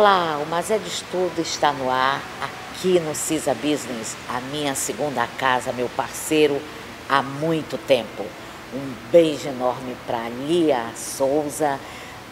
Olá, o Mas é de Estudo está no ar, aqui no CISA Business, a minha segunda casa, meu parceiro há muito tempo. Um beijo enorme para Lia Souza,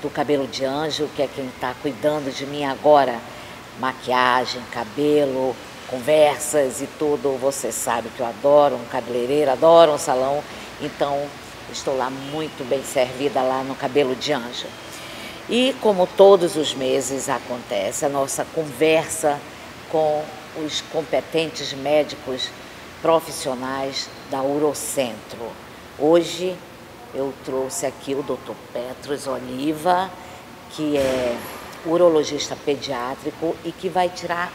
do Cabelo de Anjo, que é quem está cuidando de mim agora. Maquiagem, cabelo, conversas e tudo. Você sabe que eu adoro um cabeleireiro, adoro um salão, então estou lá muito bem servida lá no Cabelo de Anjo. E como todos os meses acontece, a nossa conversa com os competentes médicos profissionais da Urocentro. Hoje eu trouxe aqui o Dr. Petros Oliva, que é urologista pediátrico e que vai tirar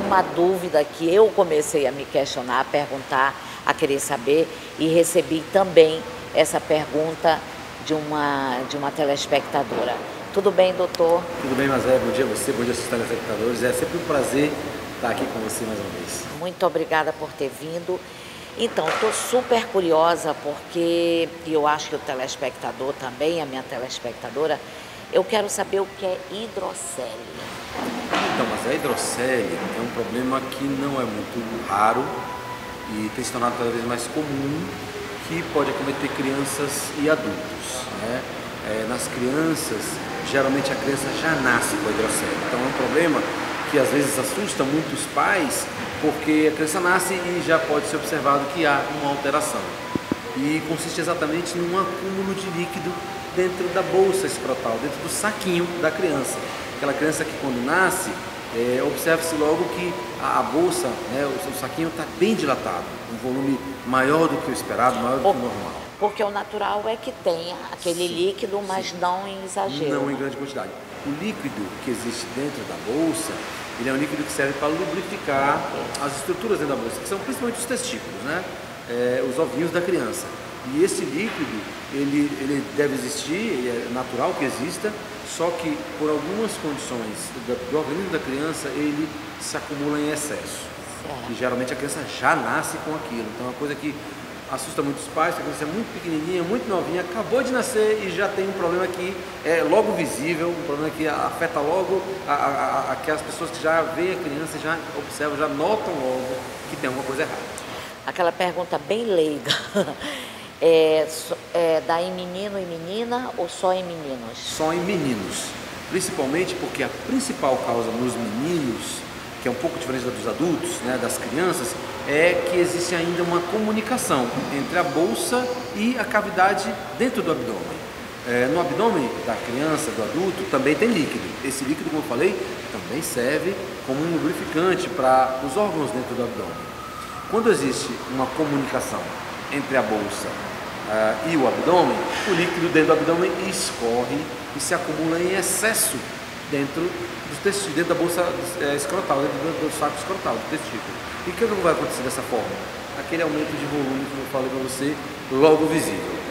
uma dúvida que eu comecei a me questionar, a perguntar, a querer saber, e recebi também essa pergunta de uma telespectadora. Tudo bem, doutor? Tudo bem, Mazé. Bom dia a você, bom dia aos telespectadores. É sempre um prazer estar aqui com você mais uma vez. Muito obrigada por ter vindo. Então, estou super curiosa porque eu acho que o telespectador também, a minha telespectadora, eu quero saber o que é hidrocele. Então, mas a hidrocele é um problema que não é muito raro e tem se tornado cada vez mais comum, que pode acometer crianças e adultos, né? Nas crianças, geralmente a criança já nasce com a hidrocele. Então é um problema que às vezes assusta muito os pais, porque a criança nasce e já pode ser observado que há uma alteração. E consiste exatamente num acúmulo de líquido dentro da bolsa escrotal, dentro do saquinho da criança. Aquela criança que quando nasce, observa-se logo que a bolsa, né, o saquinho está bem dilatado, um volume maior do que o esperado, maior do que o normal. Porque o natural é que tenha aquele líquido, mas não em exagero. Não em grande quantidade. O líquido que existe dentro da bolsa, ele é um líquido que serve para lubrificar as estruturas dentro da bolsa, que são principalmente os testículos, né? Os ovinhos da criança. E esse líquido, ele deve existir, é natural que exista, só que por algumas condições do organismo da criança, ele se acumula em excesso. Certo. E geralmente a criança já nasce com aquilo. Então é uma coisa que assusta muitos pais, porque a criança é muito pequenininha, muito novinha, acabou de nascer e já tem um problema que é logo visível, um problema que afeta logo aquelas pessoas que já veem a criança, já observam, já notam logo que tem alguma coisa errada. Aquela pergunta bem leiga, dá em menino e menina ou só em meninos? Só em meninos, principalmente porque a principal causa nos meninos, que é um pouco diferente da dos adultos, né, das crianças, é que existe ainda uma comunicação entre a bolsa e a cavidade dentro do abdômen. No abdômen da criança, do adulto, também tem líquido. Esse líquido, como eu falei, também serve como um lubrificante para os órgãos dentro do abdômen. Quando existe uma comunicação entre a bolsa e o abdômen, o líquido dentro do abdômen escorre e se acumula em excesso dentro da bolsa escrotal, dentro do saco escrotal, do testículo. E o que vai acontecer dessa forma? Aquele aumento de volume, como eu falei para você, logo visível.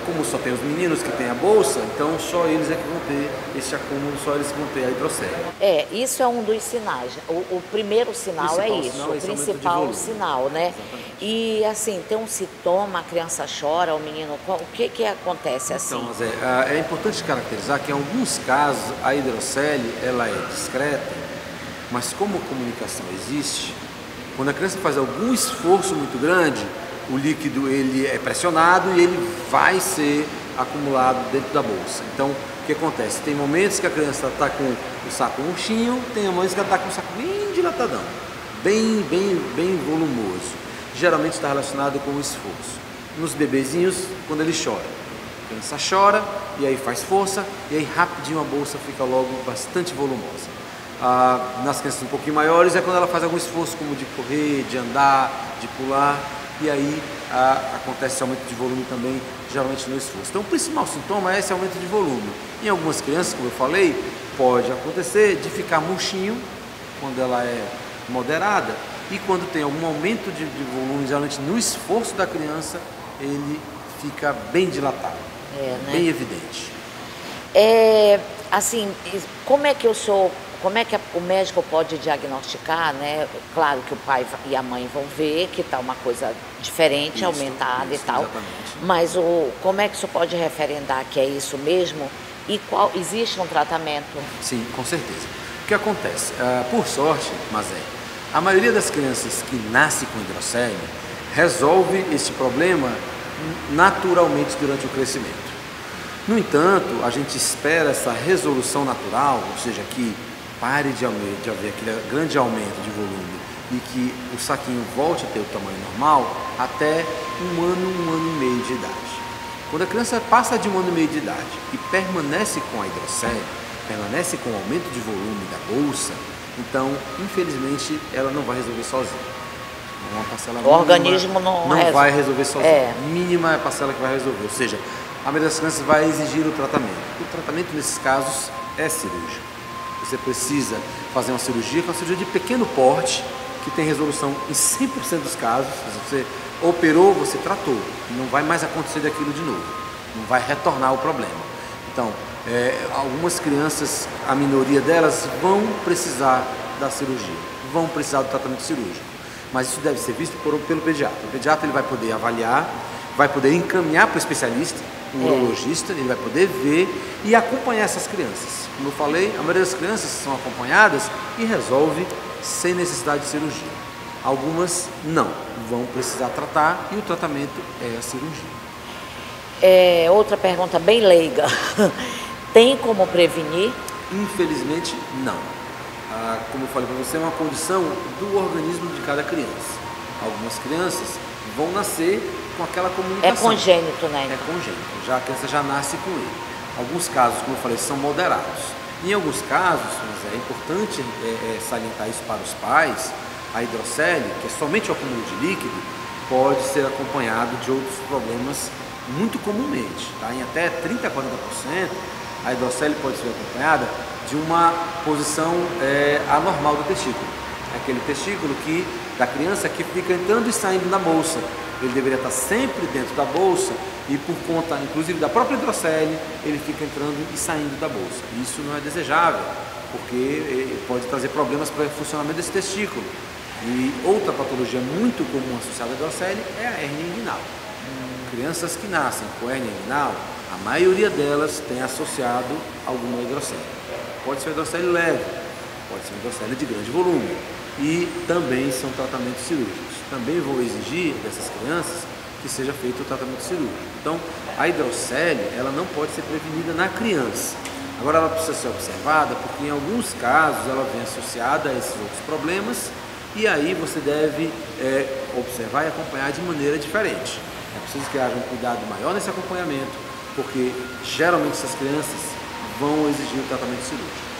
Como só tem os meninos que têm a bolsa, então só eles é que vão ter esse acúmulo, só eles que vão ter a hidrocele. Isso é um dos sinais. O primeiro sinal é isso, o principal sinal, né? Exatamente. E assim, tem um sintoma, a criança chora, o menino, o que acontece assim? Então, Zé, é importante caracterizar que em alguns casos a hidrocele, ela é discreta, mas como a comunicação existe, quando a criança faz algum esforço muito grande, o líquido ele é pressionado e ele vai ser acumulado dentro da bolsa. Então, o que acontece? Tem momentos que a criança está com o saco murchinho, tem momentos que ela está com o saco bem dilatadão, bem volumoso. Geralmente está relacionado com o esforço. Nos bebezinhos, quando ele chora, a criança chora e aí faz força e aí rapidinho a bolsa fica logo bastante volumosa. Nas crianças um pouquinho maiores é quando ela faz algum esforço, como de correr, de andar, de pular, e aí acontece esse aumento de volume também, geralmente no esforço. Então o principal sintoma é esse aumento de volume. Em algumas crianças, como eu falei, pode acontecer de ficar murchinho quando ela é moderada, e quando tem algum aumento de volume, geralmente no esforço da criança, ele fica bem dilatado, né? Bem evidente. Assim, como é que o médico pode diagnosticar, né? Claro que o pai e a mãe vão ver que está uma coisa diferente, aumentada e tal. Exatamente. Mas como é que o senhor pode referendar que é isso mesmo? E existe um tratamento? Sim, com certeza. O que acontece? Por sorte, a maioria das crianças que nascem com hidrocele resolve esse problema naturalmente durante o crescimento. No entanto, a gente espera essa resolução natural, ou seja, que pare de haver aquele grande aumento de volume e que o saquinho volte a ter o tamanho normal até um ano e meio de idade. Quando a criança passa de 1 ano e meio de idade e permanece com a hidrocele, permanece com o aumento de volume da bolsa, então, infelizmente, ela não vai resolver sozinha. É uma parcela mínima, o organismo não vai resolver sozinha. Mínima é a parcela que vai resolver, ou seja, a maioria das crianças vai exigir o tratamento. O tratamento, nesses casos, é cirúrgico. Você precisa fazer uma cirurgia, que é uma cirurgia de pequeno porte, que tem resolução em 100% dos casos. Você operou, você tratou. Não vai mais acontecer daquilo de novo. Não vai retornar o problema. Então, algumas crianças, a minoria delas, vão precisar da cirurgia, vão precisar do tratamento cirúrgico. Mas isso deve ser visto pelo pediatra. O pediatra ele vai poder avaliar, vai poder encaminhar para o especialista, um urologista, ele vai poder ver e acompanhar essas crianças. Como eu falei, a maioria das crianças são acompanhadas e resolve sem necessidade de cirurgia. Algumas não, vão precisar tratar e o tratamento é a cirurgia. Outra pergunta bem leiga. Tem como prevenir? Infelizmente, não. Como eu falei para você, é uma condição do organismo de cada criança. Algumas crianças vão nascer com aquela comunicação. É congênito, né? É congênito, a criança já nasce com ele. Alguns casos, como eu falei, são moderados. Em alguns casos, mas é importante salientar isso para os pais, a hidrocele, que é somente o acúmulo de líquido, pode ser acompanhado de outros problemas muito comumente. Tá? Em até 30% a 40%, a hidrocele pode ser acompanhada de uma posição anormal do testículo. É aquele testículo da criança que fica entrando e saindo da bolsa. Ele deveria estar sempre dentro da bolsa e por conta, inclusive, da própria hidrocele, ele fica entrando e saindo da bolsa. Isso não é desejável, porque pode trazer problemas para o funcionamento desse testículo. E outra patologia muito comum associada à hidrocele é a hérnia inguinal. Crianças que nascem com hérnia inguinal, a maioria delas tem associado alguma hidrocele. Pode ser hidrocele leve, pode ser hidrocele de grande volume e também são tratamentos cirúrgicos. Também vou exigir dessas crianças que seja feito o tratamento cirúrgico. Então, a hidrocele, ela não pode ser prevenida na criança. Agora, ela precisa ser observada porque em alguns casos ela vem associada a esses outros problemas e aí você deve observar e acompanhar de maneira diferente. É preciso que haja um cuidado maior nesse acompanhamento, porque geralmente essas crianças vão exigir o tratamento cirúrgico.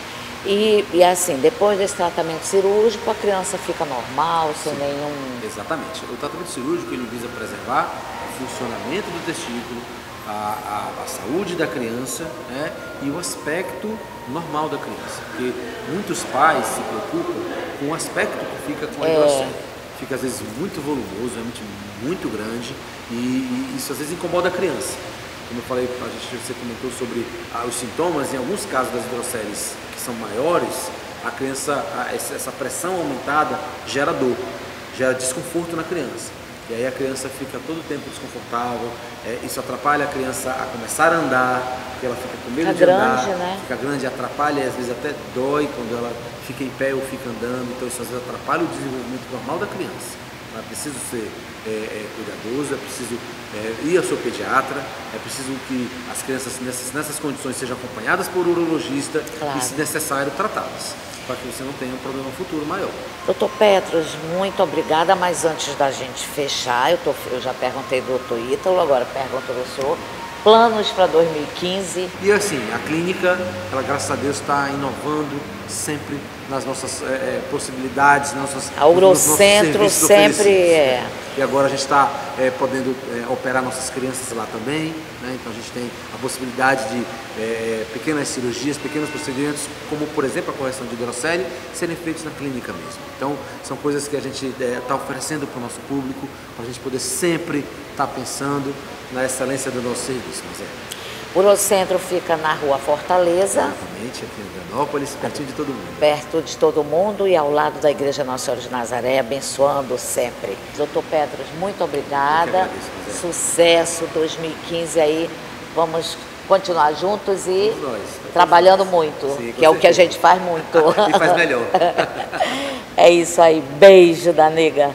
E assim, depois desse tratamento cirúrgico, a criança fica normal, sem nenhum... Exatamente. O tratamento cirúrgico ele visa preservar o funcionamento do testículo, a saúde da criança, né, e o aspecto normal da criança. Porque muitos pais se preocupam com o aspecto que fica com a hidrocele. Fica às vezes muito volumoso, realmente muito grande, e isso às vezes incomoda a criança. Como eu falei, você comentou sobre os sintomas, em alguns casos das hidroceles que são maiores, a criança, essa pressão aumentada gera dor, gera desconforto na criança. E aí a criança fica todo o tempo desconfortável, isso atrapalha a criança a começar a andar, porque ela fica com medo de andar, né? Fica grande, atrapalha e às vezes até dói quando ela fica em pé ou fica andando, então isso às vezes atrapalha o desenvolvimento normal da criança. É preciso ser cuidadoso, é preciso ir ao seu pediatra, é preciso que as crianças nessas condições sejam acompanhadas por urologista e, se necessário, tratadas, para que você não tenha um problema futuro maior. Doutor Petros, muito obrigada, mas antes da gente fechar, eu já perguntei do doutor Ítalo, agora pergunto do senhor, planos para 2015? E assim, a clínica, ela graças a Deus está inovando sempre nas nossas possibilidades, a Urocentro sempre E agora a gente está podendo operar nossas crianças lá também, né? Então a gente tem a possibilidade de pequenas cirurgias, pequenos procedimentos, como por exemplo a correção de hidrocele, serem feitos na clínica mesmo. Então são coisas que a gente está oferecendo para o nosso público, para a gente poder sempre estar pensando na excelência do nosso serviço. O Urocentro fica na Rua Fortaleza. Exatamente, aqui em Vianópolis, pertinho de todo mundo. Perto de todo mundo e ao lado da Igreja Nossa Senhora de Nazaré, abençoando sempre. Doutor Petros, muito obrigada. Eu que agradeço, sucesso 2015 aí. Vamos continuar juntos e Todos nós. trabalhando muito, Sim, que é o que a certeza. gente faz muito. E faz melhor. É isso aí. Beijo da nega.